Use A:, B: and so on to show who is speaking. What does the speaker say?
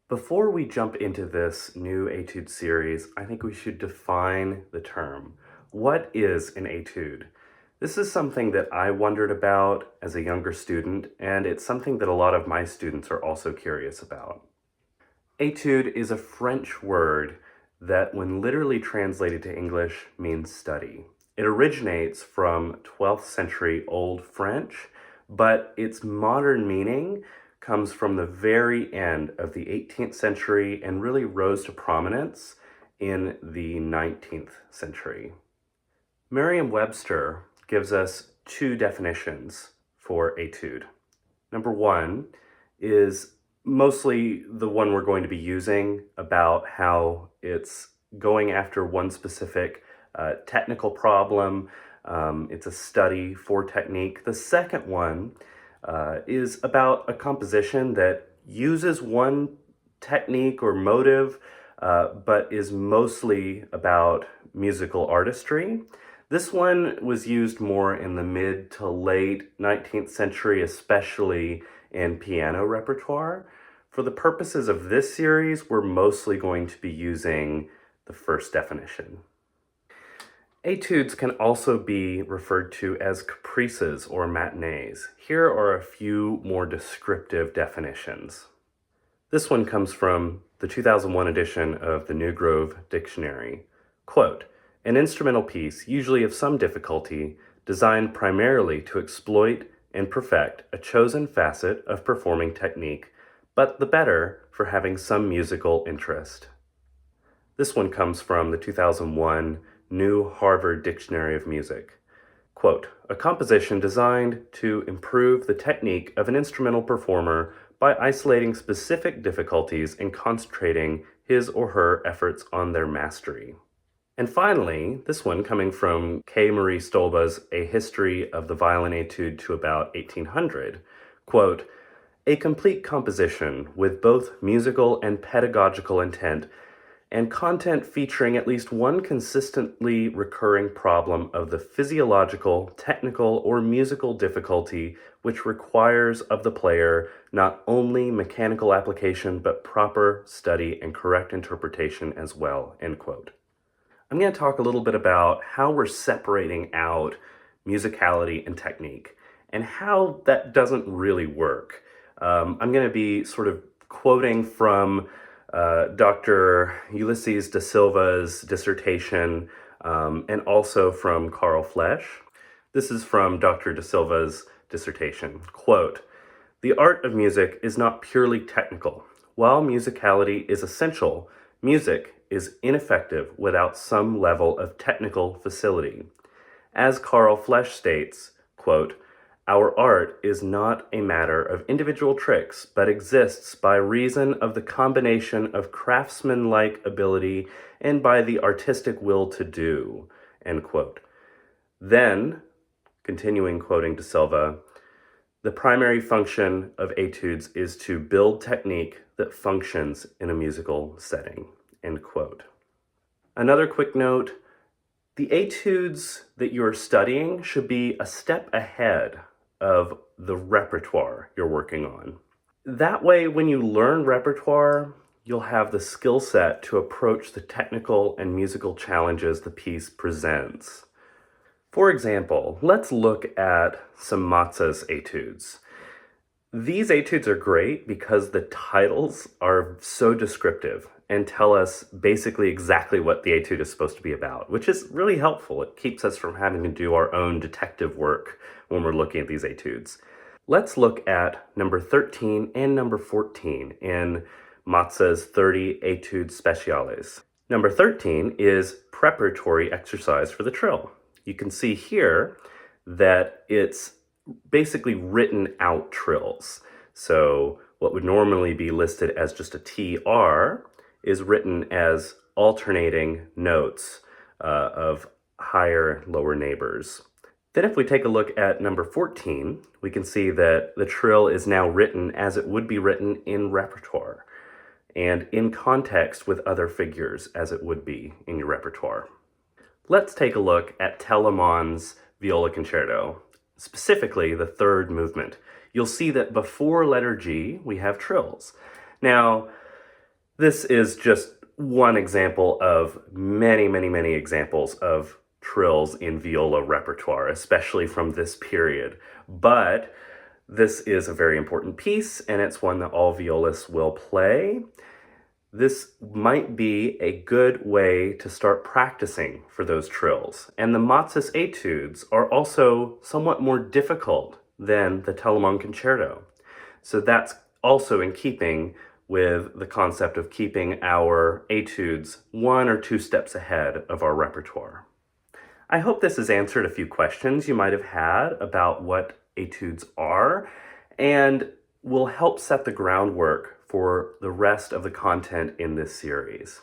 A: Before we jump into this new Etude series, I think we should define the term. What is an etude? This is something that I wondered about as a younger student, and it's something that a lot of my students are also curious about. Etude is a French word that, when literally translated to English, means study. It originates from 12th century Old French, but its modern meaning comes from the very end of the 18th century and really rose to prominence in the 19th century. Merriam-Webster gives us two definitions for etude. Number one is mostly the one we're going to be using about how it's going after one specific technical problem. It's a study for technique. The second one is about a composition that uses one technique or motive, but is mostly about musical artistry. This one was used more in the mid to late 19th century, especially in piano repertoire. For the purposes of this series, we're mostly going to be using the first definition. Etudes can also be referred to as caprices or matinees. Here are a few more descriptive definitions. This one comes from the 2001 edition of the New Grove Dictionary. Quote, an instrumental piece, usually of some difficulty, designed primarily to exploit and perfect a chosen facet of performing technique, but the better for having some musical interest. This one comes from the 2001 New Harvard Dictionary of Music. Quote, a composition designed to improve the technique of an instrumental performer by isolating specific difficulties and concentrating his or her efforts on their mastery. And finally, this one coming from K. Marie Stolba's A History of the Violin Etude to about 1800, quote, a complete composition with both musical and pedagogical intent and content featuring at least one consistently recurring problem of the physiological, technical, or musical difficulty which requires of the player not only mechanical application but proper study and correct interpretation as well, end quote. I'm going to talk a little bit about how we're separating out musicality and technique and how that doesn't really work. I'm going to be sort of quoting from Dr. Ulysses da Silva's dissertation and also from Carl Flesch. This is from Dr. da Silva's dissertation. Quote, the art of music is not purely technical. While musicality is essential, music is ineffective without some level of technical facility. As Carl Flesch states, quote, our art is not a matter of individual tricks, but exists by reason of the combination of craftsman-like ability and by the artistic will to do, end quote. Then, continuing quoting da Silva, the primary function of etudes is to build technique that functions in a musical setting, end quote. Another quick note, the etudes that you're studying should be a step ahead of the repertoire you're working on. That way, when you learn repertoire, you'll have the skill set to approach the technical and musical challenges the piece presents. For example, let's look at some Mazza's etudes. These etudes are great because the titles are so descriptive and tell us basically exactly what the etude is supposed to be about, which is really helpful. It keeps us from having to do our own detective work when we're looking at these etudes. Let's look at number 13 and number 14 in Mazza's 30 Etudes Speciales. Number 13 is preparatory exercise for the trill. You can see here that it's basically written out trills. So what would normally be listed as just a TR is written as alternating notes of higher, lower neighbors. Then if we take a look at number 14, we can see that the trill is now written as it would be written in repertoire and in context with other figures as it would be in your repertoire. Let's take a look at Telemann's Viola Concerto, specifically the third movement. You'll see that before letter G, we have trills. Now, This is just one example of many, many, many examples of trills in viola repertoire, especially from this period. But this is a very important piece, and it's one that all violists will play. This might be a good way to start practicing for those trills. And the Matz's etudes are also somewhat more difficult than the Telemann concerto. So that's also in keeping with the concept of keeping our etudes 1 or 2 steps ahead of our repertoire. I hope this has answered a few questions you might have had about what etudes are, and will help set the groundwork for the rest of the content in this series.